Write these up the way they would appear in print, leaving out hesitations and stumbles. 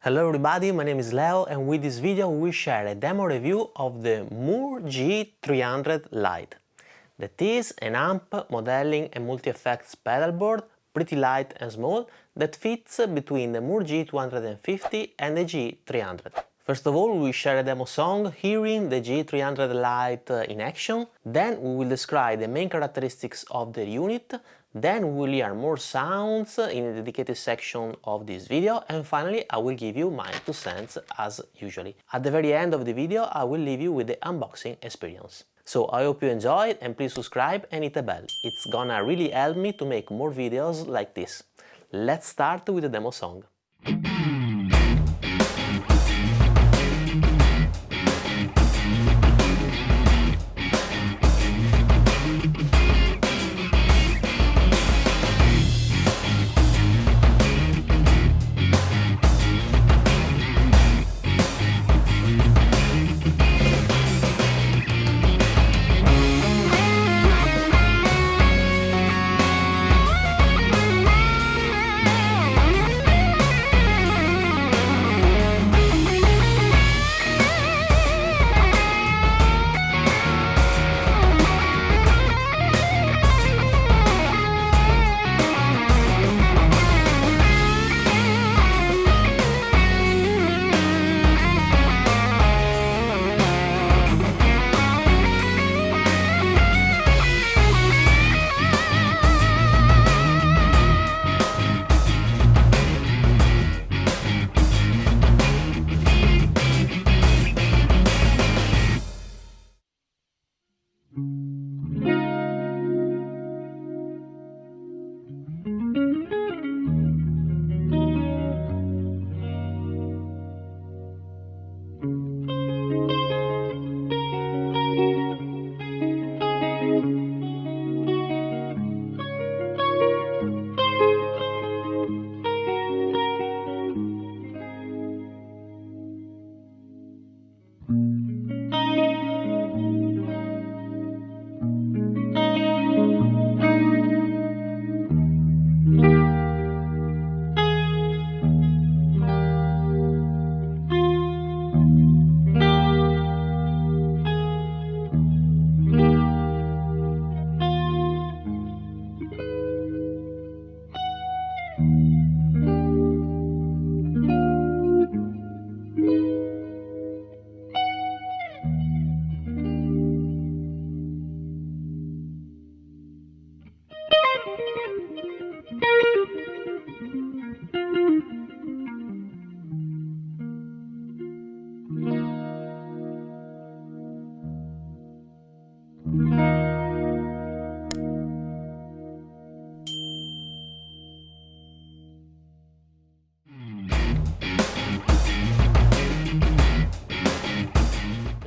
Hello everybody, my name is Leo and with this video we share a demo review of the Mooer GE 300 Lite. That is an amp, modeling and multi-effects pedalboard, pretty light and small, that fits between the Mooer GE 250 and the GE 300. First of all, we share a demo song hearing the GE 300 Lite in action, then we will describe the main characteristics of the unit, then we will hear more sounds in a dedicated section of this video, and finally I will give you my 2 cents as usually. At the very end of the video I will leave you with the unboxing experience. So I hope you enjoyed and please subscribe and hit the bell. It's gonna really help me to make more videos like this. Let's start with the demo song.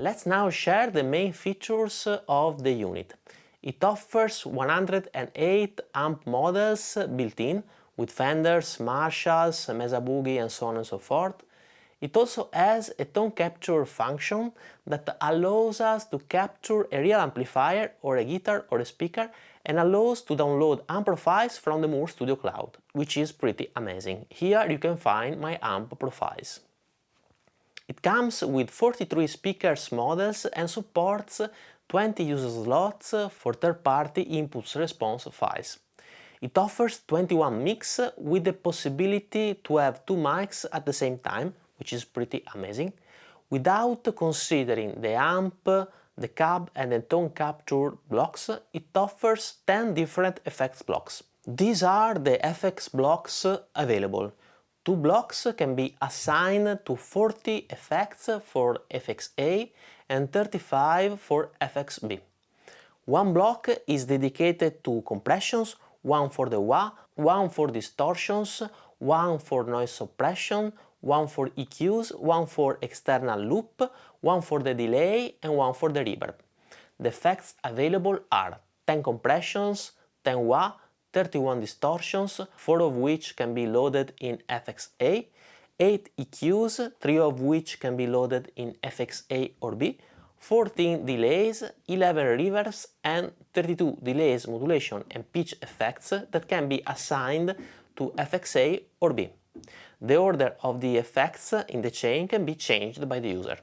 Let's now share the main features of the unit. It offers 108 amp models built-in, with Fenders, Marshalls, Mesa Boogie and so on and so forth. It also has a tone capture function that allows us to capture a real amplifier or a guitar or a speaker and allows to download amp profiles from the Mooer Studio Cloud, which is pretty amazing. Here you can find my amp profiles. It comes with 43 speakers models and supports 20 user slots for third-party inputs response files. It offers 21 mics with the possibility to have 2 mics at the same time, which is pretty amazing, without considering the amp, the cab and the tone capture blocks. It offers 10 different effects blocks. These are the FX blocks available. 2 blocks can be assigned to 40 effects for FXA and 35 for FXB. 1 block is dedicated to compressions, 1 for the wah, 1 for distortions, 1 for noise suppression, 1 for EQs, 1 for external loop, 1 for the delay and 1 for the reverb. The effects available are 10 compressions, 10 wah, 31 distortions, 4 of which can be loaded in FXA, 8 EQs, 3 of which can be loaded in FXA or B, 14 delays, 11 reverbs and 32 delays, modulation and pitch effects that can be assigned to FXA or B. The order of the effects in the chain can be changed by the user.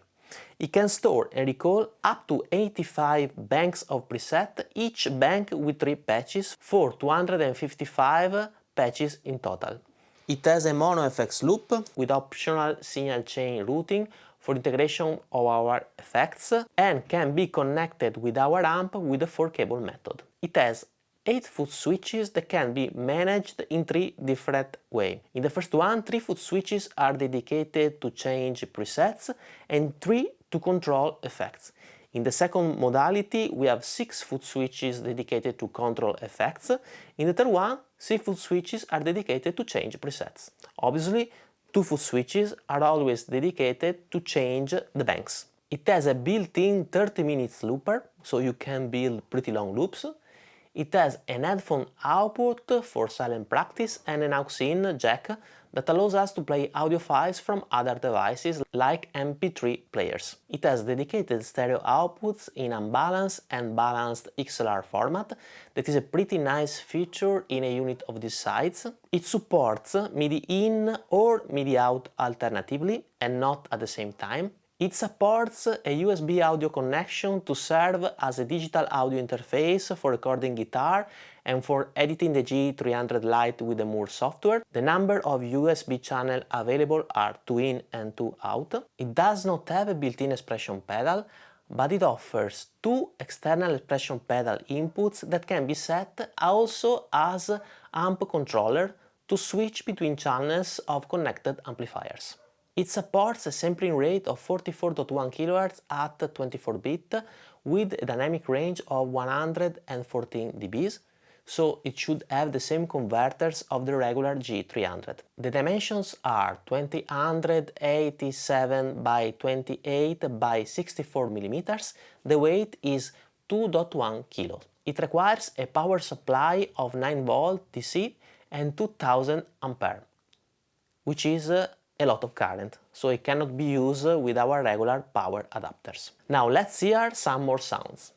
It can store and recall up to 85 banks of preset, each bank with 3 patches for 255 patches in total. It has a mono effects loop with optional signal chain routing for integration of our effects and can be connected with our amp with the 4-cable method. It has 8 foot switches that can be managed in 3 different ways. In the first one, 3 foot switches are dedicated to change presets and 3 to control effects. In the second modality, we have 6 foot switches dedicated to control effects. In the third one, 6 foot switches are dedicated to change presets. Obviously, 2 foot switches are always dedicated to change the banks. It has a built-in 30 minutes looper, so you can build pretty long loops. It has an headphone output for silent practice and an aux-in jack that allows us to play audio files from other devices like MP3 players. It has dedicated stereo outputs in unbalanced and balanced XLR format. That is a pretty nice feature in a unit of this size. It supports MIDI in or MIDI out alternatively and not at the same time. It supports a USB audio connection to serve as a digital audio interface for recording guitar and for editing the GE300 Lite with the Mooer software. The number of USB channels available are 2 in and 2 out. It does not have a built-in expression pedal, but it offers 2 external expression pedal inputs that can be set also as amp controller to switch between channels of connected amplifiers. It supports a sampling rate of 44.1 kHz at 24-bit with a dynamic range of 114 dB, so it should have the same converters of the regular G300. The dimensions are 2087 by 28 by 64 mm. The weight is 2.1 kg. It requires a power supply of 9 volt DC and 2000 ampere, which is a lot of current, so it cannot be used with our regular power adapters. Now let's hear some more sounds.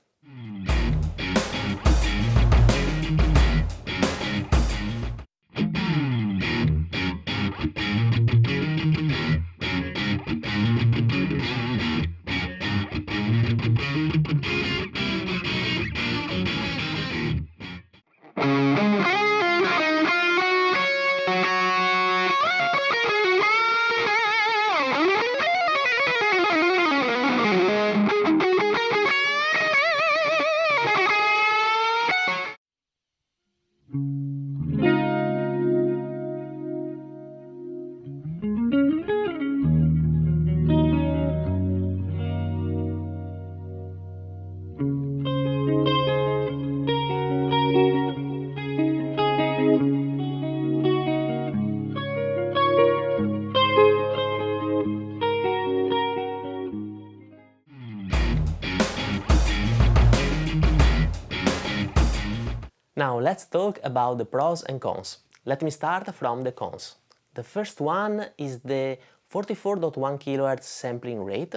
Now let's talk about the pros and cons. Let me start from the cons. The first one is the 44.1 kHz sampling rate,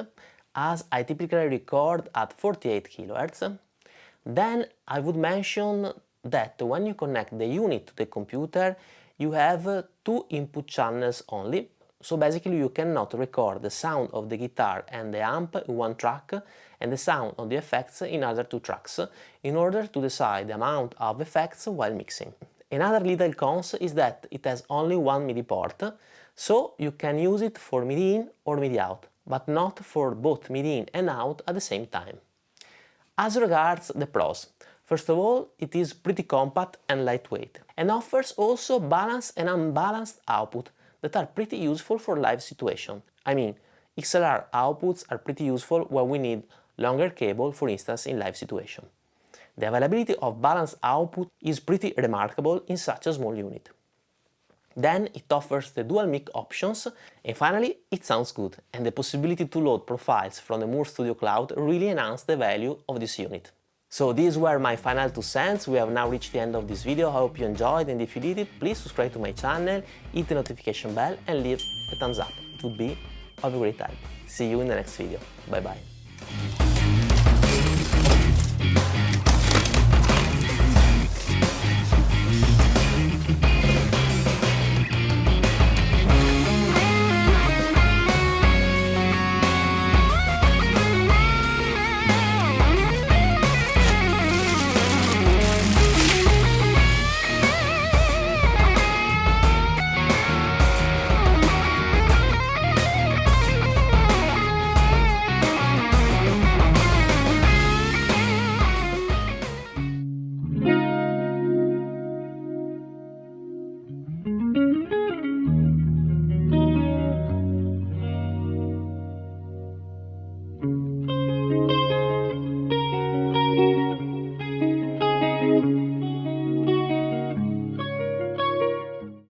as I typically record at 48 kHz. Then I would mention that when you connect the unit to the computer, you have 2 input channels only. So basically you cannot record the sound of the guitar and the amp in one track and the sound of the effects in other 2 tracks in order to decide the amount of effects while mixing. Another little cons is that it has only 1 MIDI port, so you can use it for MIDI in or MIDI out, but not for both MIDI in and out at the same time. As regards the pros, first of all, it is pretty compact and lightweight, and offers also balanced and unbalanced output that are pretty useful for live situation. I mean, XLR outputs are pretty useful when we need longer cable, for instance, in live situation. The availability of balanced output is pretty remarkable in such a small unit. Then it offers the dual mic options, and finally it sounds good, and the possibility to load profiles from the Mooer Studio Cloud really enhance the value of this unit. So these were my final 2 cents. We have now reached the end of this video. I hope you enjoyed, and if you did it, please subscribe to my channel, hit the notification bell and leave a thumbs up. It would be of a great help. See you in the next video. Bye bye.